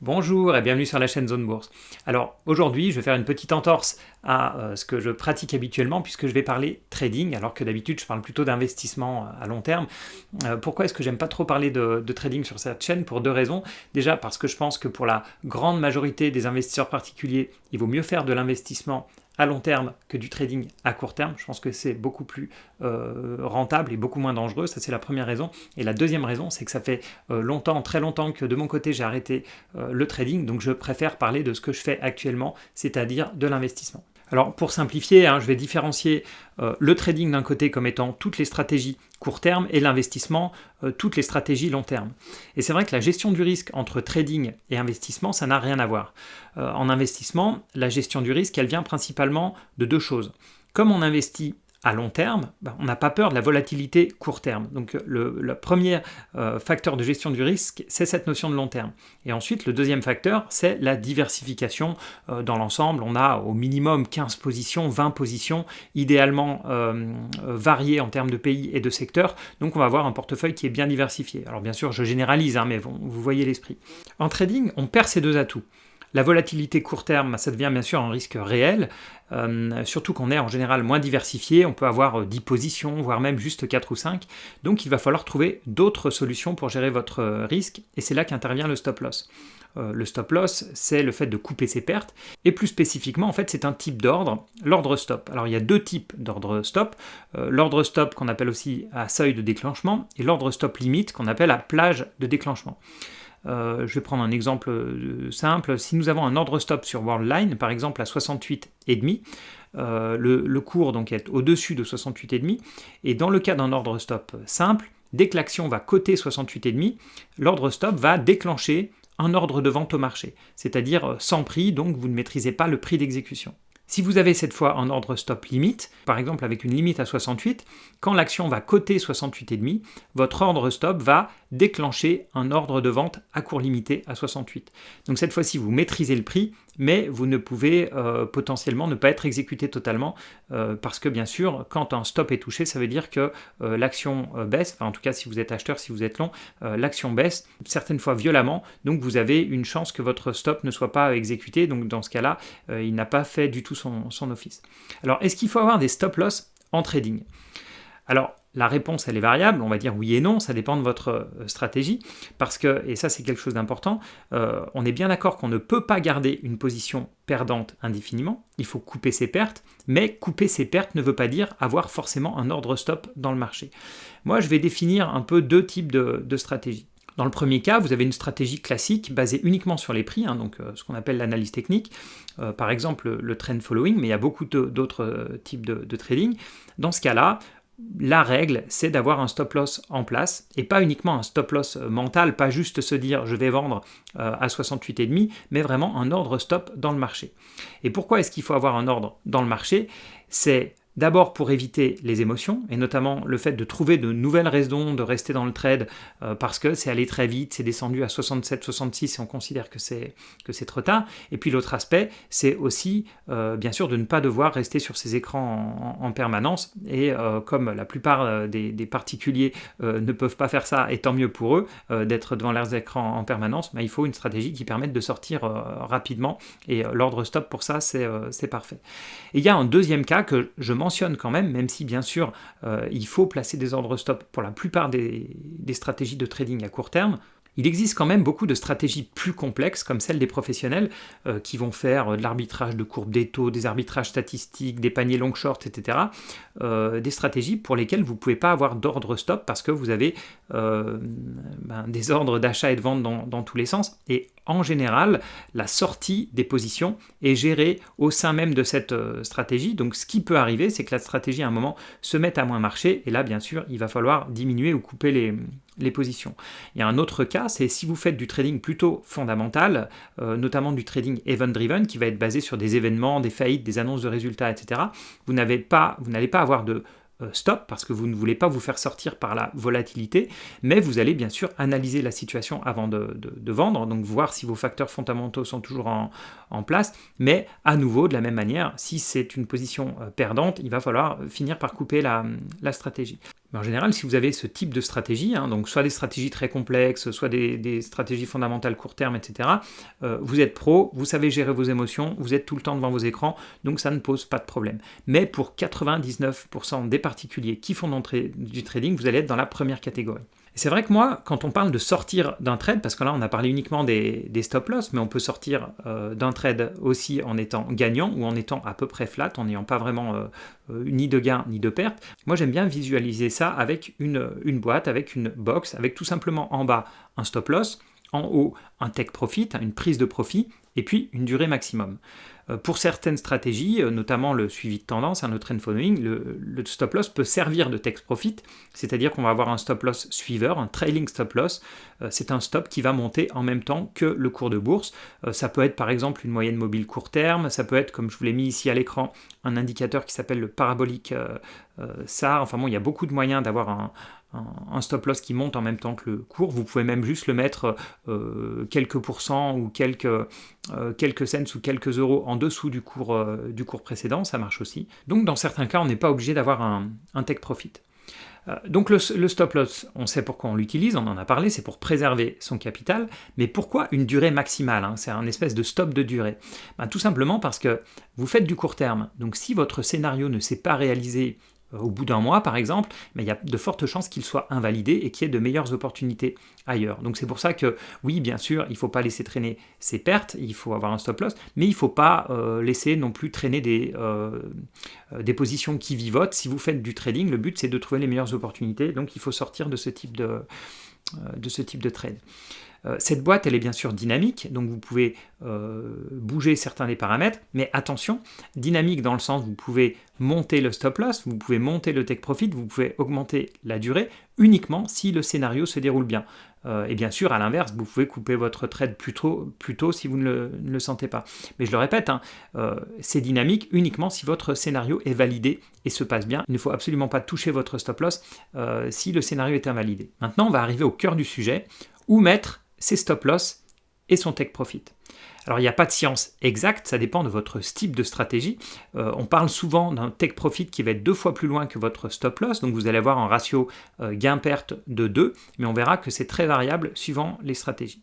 Bonjour et bienvenue sur la chaîne Zone Bourse. Alors aujourd'hui, je vais faire une petite entorse à ce que je pratique habituellement puisque je vais parler trading alors que d'habitude je parle plutôt d'investissement à long terme. Pourquoi est-ce que j'aime pas trop parler de trading sur cette chaîne? Pour deux raisons. Déjà parce que je pense que pour la grande majorité des investisseurs particuliers, il vaut mieux faire de l'investissement à long terme que du trading à court terme. Je pense que c'est beaucoup plus rentable et beaucoup moins dangereux. Ça, c'est la première raison. Et la deuxième raison, c'est que ça fait longtemps, très longtemps que de mon côté, j'ai arrêté le trading. Donc, je préfère parler de ce que je fais actuellement, c'est-à-dire de l'investissement. Alors pour simplifier, je vais différencier le trading d'un côté comme étant toutes les stratégies court terme et l'investissement, toutes les stratégies long terme. Et c'est vrai que la gestion du risque entre trading et investissement, ça n'a rien à voir. En investissement, la gestion du risque, elle vient principalement de deux choses. Comme on investit à long terme, on n'a pas peur de la volatilité court terme. Donc le premier facteur de gestion du risque, c'est cette notion de long terme. Et ensuite, le deuxième facteur, c'est la diversification. Dans l'ensemble, on a au minimum 15 positions, 20 positions, idéalement variées en termes de pays et de secteurs. Donc on va avoir un portefeuille qui est bien diversifié. Alors bien sûr, je généralise, mais vous voyez l'esprit. En trading, on perd ces deux atouts. La volatilité court terme, ça devient bien sûr un risque réel, surtout qu'on est en général moins diversifié, on peut avoir 10 positions, voire même juste 4 ou 5, donc il va falloir trouver d'autres solutions pour gérer votre risque, et c'est là qu'intervient le stop loss. Le stop loss, c'est le fait de couper ses pertes, et plus spécifiquement, en fait, c'est un type d'ordre, l'ordre stop. Alors il y a deux types d'ordre stop, l'ordre stop qu'on appelle aussi à seuil de déclenchement, et l'ordre stop limite qu'on appelle à plage de déclenchement. Je vais prendre un exemple simple. Si nous avons un ordre stop sur Worldline, par exemple à 68,5, le cours donc est au-dessus de 68,5, et dans le cas d'un ordre stop simple, dès que l'action va coter 68,5, l'ordre stop va déclencher un ordre de vente au marché, c'est-à-dire sans prix, donc vous ne maîtrisez pas le prix d'exécution. Si vous avez cette fois un ordre stop limite, par exemple avec une limite à 68, quand l'action va coter 68,5, votre ordre stop va déclencher un ordre de vente à court limité à 68. Donc cette fois-ci, vous maîtrisez le prix, mais vous ne pouvez potentiellement ne pas être exécuté totalement parce que bien sûr, quand un stop est touché, ça veut dire que l'action baisse, enfin en tout cas si vous êtes acheteur, si vous êtes long, l'action baisse certaines fois violemment, donc vous avez une chance que votre stop ne soit pas exécuté, donc dans ce cas-là, il n'a pas fait du tout son office. Alors est-ce qu'il faut avoir des stop loss en trading ? Alors, la réponse, elle est variable, on va dire oui et non, ça dépend de votre stratégie, parce que, et ça c'est quelque chose d'important, on est bien d'accord qu'on ne peut pas garder une position perdante indéfiniment, il faut couper ses pertes, mais couper ses pertes ne veut pas dire avoir forcément un ordre stop dans le marché. Moi, je vais définir un peu deux types de stratégies. Dans le premier cas, vous avez une stratégie classique basée uniquement sur les prix, donc ce qu'on appelle l'analyse technique, par exemple le trend following, mais il y a beaucoup d'autres types de trading. Dans ce cas-là, la règle, c'est d'avoir un stop loss en place, et pas uniquement un stop loss mental, pas juste se dire je vais vendre à 68,5, mais vraiment un ordre stop dans le marché. Et pourquoi est-ce qu'il faut avoir un ordre dans le marché ? C'est d'abord pour éviter les émotions, et notamment le fait de trouver de nouvelles raisons de rester dans le trade parce que c'est allé très vite, c'est descendu à 67, 66 et on considère que c'est trop tard. Et puis l'autre aspect, c'est aussi bien sûr de ne pas devoir rester sur ces écrans en permanence. Et comme la plupart des particuliers ne peuvent pas faire ça, et tant mieux pour eux d'être devant leurs écrans en permanence, il faut une stratégie qui permette de sortir rapidement. Et l'ordre stop pour ça, c'est parfait. Et il y a un deuxième cas que je mentionne quand même si bien sûr il faut placer des ordres stop pour la plupart des stratégies de trading à court terme. Il existe quand même beaucoup de stratégies plus complexes, comme celles des professionnels qui vont faire de l'arbitrage de courbe des taux, des arbitrages statistiques, des paniers long short, etc. Des stratégies pour lesquelles vous ne pouvez pas avoir d'ordre stop parce que vous avez des ordres d'achat et de vente dans tous les sens. Et en général, la sortie des positions est gérée au sein même de cette stratégie. Donc ce qui peut arriver, c'est que la stratégie à un moment se mette à moins marcher, et là bien sûr, il va falloir diminuer ou couper les positions. Il y a un autre cas, c'est si vous faites du trading plutôt fondamental, notamment du trading event-driven, qui va être basé sur des événements, des faillites, des annonces de résultats, etc. Vous n'allez pas avoir de stop parce que vous ne voulez pas vous faire sortir par la volatilité, mais vous allez bien sûr analyser la situation avant de vendre, donc voir si vos facteurs fondamentaux sont toujours en place, mais à nouveau de la même manière, si c'est une position perdante, il va falloir finir par couper la stratégie. Mais en général, si vous avez ce type de stratégie, donc soit des stratégies très complexes, soit des stratégies fondamentales court terme, etc., vous êtes pro, vous savez gérer vos émotions, vous êtes tout le temps devant vos écrans, donc ça ne pose pas de problème. Mais pour 99% des particuliers qui font du trading, vous allez être dans la première catégorie. C'est vrai que moi, quand on parle de sortir d'un trade, parce que là on a parlé uniquement des stop-loss, mais on peut sortir d'un trade aussi en étant gagnant ou en étant à peu près flat, en n'ayant pas vraiment ni de gain ni de perte. Moi j'aime bien visualiser ça avec une boîte, avec une box, avec tout simplement en bas un stop-loss, en haut un take profit, une prise de profit, et puis une durée maximum. Pour certaines stratégies, notamment le suivi de tendance, le trend following, le stop loss peut servir de take profit, c'est-à-dire qu'on va avoir un stop loss suiveur, un trailing stop loss. C'est un stop qui va monter en même temps que le cours de bourse. Ça peut être par exemple une moyenne mobile court terme, ça peut être, comme je vous l'ai mis ici à l'écran, un indicateur qui s'appelle le parabolique SAR. Enfin bon, il y a beaucoup de moyens d'avoir un stop loss qui monte en même temps que le cours. Vous pouvez même juste le mettre quelques pourcents ou quelques cents ou quelques euros en dessous du cours précédent, ça marche aussi. Donc dans certains cas, on n'est pas obligé d'avoir un take profit. Donc le stop loss, on sait pourquoi on l'utilise, on en a parlé, c'est pour préserver son capital, mais pourquoi une durée maximale, c'est un espèce de stop de durée. Tout simplement parce que vous faites du court terme, donc si votre scénario ne s'est pas réalisé au bout d'un mois par exemple, il y a de fortes chances qu'il soit invalidé et qu'il y ait de meilleures opportunités ailleurs. Donc c'est pour ça que oui, bien sûr, il ne faut pas laisser traîner ses pertes, il faut avoir un stop loss, mais il ne faut pas laisser non plus traîner des positions qui vivotent. Si vous faites du trading, le but c'est de trouver les meilleures opportunités, donc il faut sortir de ce type de trade. Cette boîte, elle est bien sûr dynamique, donc vous pouvez bouger certains des paramètres, mais attention, dynamique dans le sens où vous pouvez monter le stop loss, vous pouvez monter le take profit, vous pouvez augmenter la durée uniquement si le scénario se déroule bien. Et bien sûr, à l'inverse, vous pouvez couper votre trade plus tôt si vous ne le sentez pas. Mais je le répète, c'est dynamique uniquement si votre scénario est validé et se passe bien. Il ne faut absolument pas toucher votre stop loss si le scénario est invalidé. Maintenant, on va arriver au cœur du sujet, où mettre ses stop loss et son take profit. Alors il n'y a pas de science exacte, ça dépend de votre type de stratégie. On parle souvent d'un take profit qui va être 2 fois plus loin que votre stop loss, donc vous allez avoir un ratio gain-perte de 2, mais on verra que c'est très variable suivant les stratégies.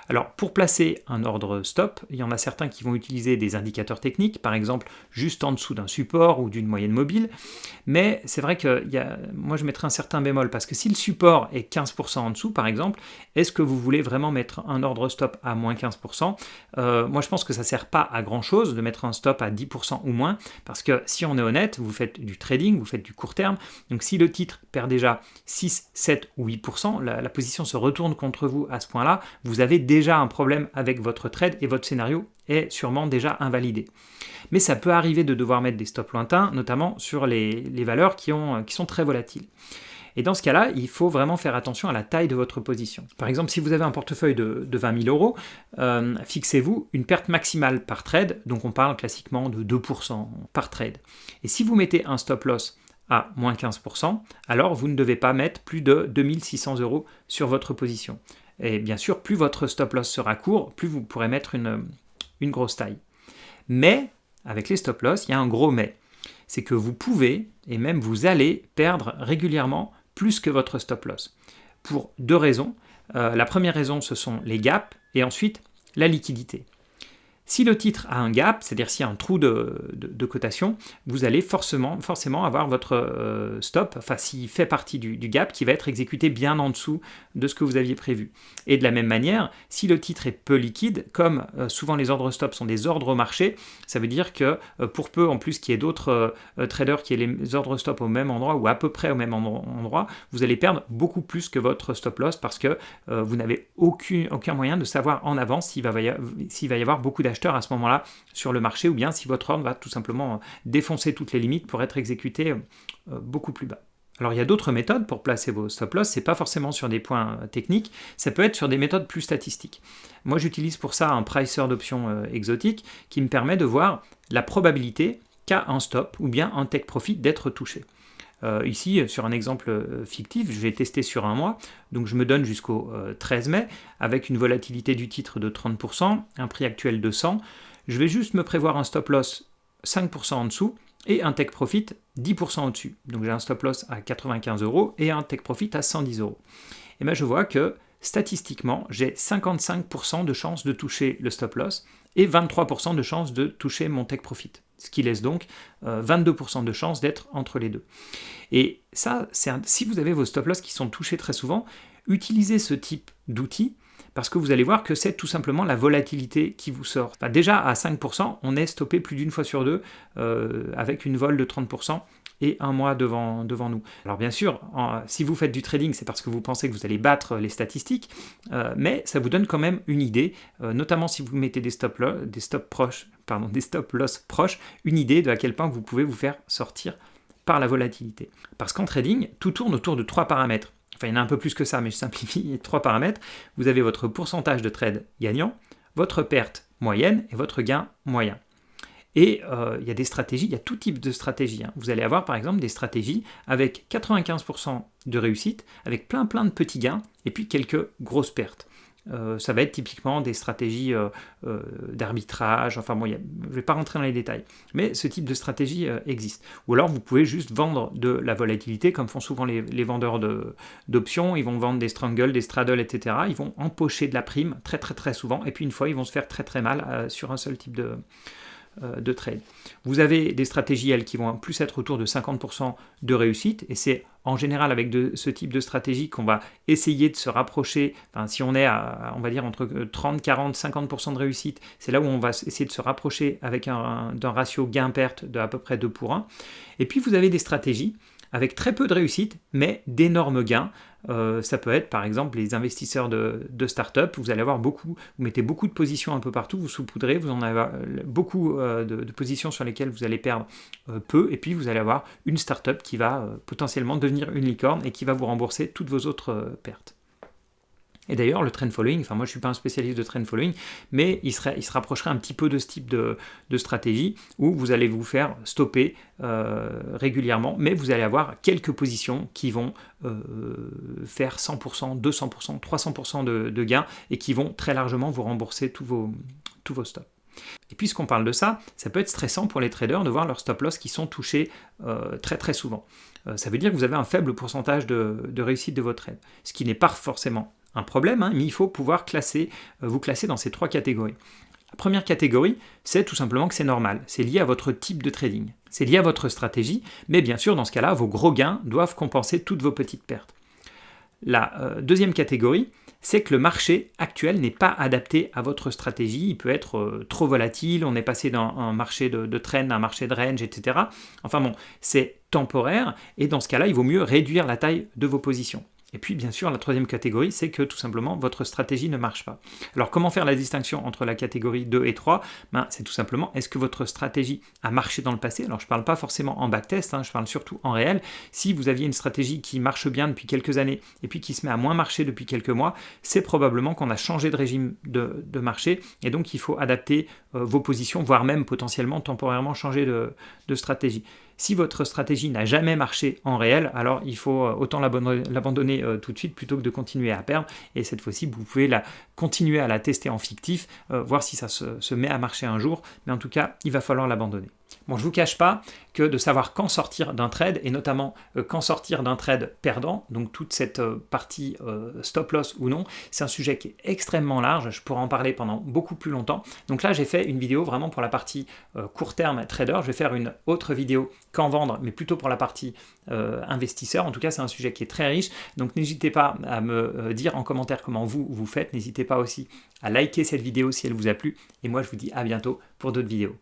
Alors pour placer un ordre stop, il y en a certains qui vont utiliser des indicateurs techniques, par exemple juste en dessous d'un support ou d'une moyenne mobile, mais c'est vrai que moi je mettrais un certain bémol, parce que si le support est 15% en dessous par exemple, est-ce que vous voulez vraiment mettre un ordre stop à moins 15%? Moi je pense que ça ne sert pas à grand chose de mettre un stop à 10% ou moins, parce que si on est honnête, vous faites du trading, vous faites du court terme, donc si le titre perd déjà 6, 7 ou 8%, la position se retourne contre vous à ce point-là, vous avez déjà un problème avec votre trade et votre scénario est sûrement déjà invalidé. Mais ça peut arriver de devoir mettre des stops lointains, notamment sur les valeurs qui sont très volatiles. Et dans ce cas-là, il faut vraiment faire attention à la taille de votre position. Par exemple, si vous avez un portefeuille de 20 000 euros, fixez-vous une perte maximale par trade, donc on parle classiquement de 2% par trade. Et si vous mettez un stop loss à moins 15%, alors vous ne devez pas mettre plus de 2600 € sur votre position. Et bien sûr, plus votre stop loss sera court, plus vous pourrez mettre une grosse taille. Mais, avec les stop loss, il y a un gros mais. C'est que vous pouvez, et même vous allez, perdre régulièrement plus que votre stop loss. Pour 2 raisons. La première raison, ce sont les gaps, et ensuite, la liquidité. Si le titre a un gap, c'est-à-dire s'il y a un trou de cotation, vous allez forcément avoir votre stop, enfin s'il fait partie du gap, qui va être exécuté bien en dessous de ce que vous aviez prévu. Et de la même manière, si le titre est peu liquide, comme souvent les ordres stop sont des ordres au marché, ça veut dire que pour peu en plus qu'il y ait d'autres traders qui aient les ordres stop au même endroit ou à peu près au même endroit, vous allez perdre beaucoup plus que votre stop loss parce que vous n'avez aucun moyen de savoir en avance s'il va y avoir beaucoup d'acheteurs à ce moment-là sur le marché, ou bien si votre ordre va tout simplement défoncer toutes les limites pour être exécuté beaucoup plus bas. Alors il y a d'autres méthodes pour placer vos stop loss, c'est pas forcément sur des points techniques, ça peut être sur des méthodes plus statistiques. Moi j'utilise pour ça un pricer d'options exotique qui me permet de voir la probabilité qu'a un stop ou bien un take profit d'être touché. Ici, sur un exemple fictif, je vais tester sur un mois, donc je me donne jusqu'au 13 mai, avec une volatilité du titre de 30%, un prix actuel de 100. Je vais juste me prévoir un stop loss 5% en dessous, et un take profit 10% au-dessus. Donc j'ai un stop loss à 95 € et un take profit à 110 €. Et bien je vois que statistiquement, j'ai 55% de chances de toucher le stop loss et 23% de chances de toucher mon take profit. Ce qui laisse donc 22% de chances d'être entre les deux. Et ça, si vous avez vos stop loss qui sont touchés très souvent, utilisez ce type d'outil parce que vous allez voir que c'est tout simplement la volatilité qui vous sort. Enfin, déjà à 5%, on est stoppé plus d'une fois sur deux avec une vol de 30% et un mois devant nous. Alors bien sûr, si vous faites du trading, c'est parce que vous pensez que vous allez battre les statistiques, mais ça vous donne quand même une idée, notamment si vous mettez des stop loss proches, une idée de à quel point vous pouvez vous faire sortir par la volatilité. Parce qu'en trading, tout tourne autour de 3 paramètres. Enfin, il y en a un peu plus que ça, mais je simplifie 3 paramètres. Vous avez votre pourcentage de trade gagnant, votre perte moyenne et votre gain moyen. Et il y a des stratégies, il y a tout type de stratégies. Vous allez avoir par exemple des stratégies avec 95% de réussite, avec plein de petits gains, et puis quelques grosses pertes. Ça va être typiquement des stratégies d'arbitrage, enfin bon, je ne vais pas rentrer dans les détails, mais ce type de stratégie existe. Ou alors vous pouvez juste vendre de la volatilité, comme font souvent les vendeurs d'options, ils vont vendre des strangles, des straddles, etc. Ils vont empocher de la prime très souvent, et puis une fois ils vont se faire très mal sur un seul type de trade. Vous avez des stratégies, elles, qui vont plus être autour de 50% de réussite, et c'est en général avec ce type de stratégie qu'on va essayer de se rapprocher, enfin, si on est à, on va dire, entre 30, 40, 50% de réussite, c'est là où on va essayer de se rapprocher avec d'un ratio gain-perte de à peu près 2 pour 1. Et puis vous avez des stratégies avec très peu de réussite, mais d'énormes gains. Ça peut être par exemple les investisseurs de start-up, vous allez avoir vous mettez beaucoup de positions un peu partout, vous saupoudrez, vous en avez beaucoup de positions sur lesquelles vous allez perdre peu, et puis vous allez avoir une start-up qui va potentiellement devenir une licorne et qui va vous rembourser toutes vos autres pertes. Et d'ailleurs, le trend following, enfin moi je ne suis pas un spécialiste de trend following, mais il se rapprocherait un petit peu de ce type de stratégie où vous allez vous faire stopper régulièrement, mais vous allez avoir quelques positions qui vont faire 100%, 200%, 300% de gains et qui vont très largement vous rembourser tous vos stops. Et puisqu'on parle de ça, ça peut être stressant pour les traders de voir leurs stop loss qui sont touchés très souvent. Ça veut dire que vous avez un faible pourcentage de réussite de votre trade, ce qui n'est pas forcément un problème, mais il faut pouvoir vous classer dans ces 3 catégories. La première catégorie, c'est tout simplement que c'est normal, c'est lié à votre type de trading, c'est lié à votre stratégie, mais bien sûr, dans ce cas-là, vos gros gains doivent compenser toutes vos petites pertes. La deuxième catégorie, c'est que le marché actuel n'est pas adapté à votre stratégie, il peut être trop volatile, on est passé d'un marché de trend à un marché de range, etc. Enfin bon, c'est temporaire, et dans ce cas-là, il vaut mieux réduire la taille de vos positions. Et puis, bien sûr, la troisième catégorie, c'est que tout simplement, votre stratégie ne marche pas. Alors, comment faire la distinction entre la catégorie 2 et 3 ? C'est tout simplement, est-ce que votre stratégie a marché dans le passé ? Alors, je ne parle pas forcément en backtest, je parle surtout en réel. Si vous aviez une stratégie qui marche bien depuis quelques années et puis qui se met à moins marcher depuis quelques mois, c'est probablement qu'on a changé de régime de marché et donc il faut adapter vos positions, voire même potentiellement temporairement changer de stratégie. Si votre stratégie n'a jamais marché en réel, alors il faut autant l'abandonner tout de suite plutôt que de continuer à perdre. Et cette fois-ci, vous pouvez continuer à la tester en fictif, voir si ça se met à marcher un jour. Mais en tout cas, il va falloir l'abandonner. Bon, je ne vous cache pas que de savoir quand sortir d'un trade, et notamment quand sortir d'un trade perdant, donc toute cette partie stop loss ou non, c'est un sujet qui est extrêmement large, je pourrais en parler pendant beaucoup plus longtemps. Donc là, j'ai fait une vidéo vraiment pour la partie court terme trader, je vais faire une autre vidéo quand vendre, mais plutôt pour la partie investisseur. En tout cas, c'est un sujet qui est très riche, donc n'hésitez pas à me dire en commentaire comment vous faites, n'hésitez pas aussi à liker cette vidéo si elle vous a plu, et moi je vous dis à bientôt pour d'autres vidéos.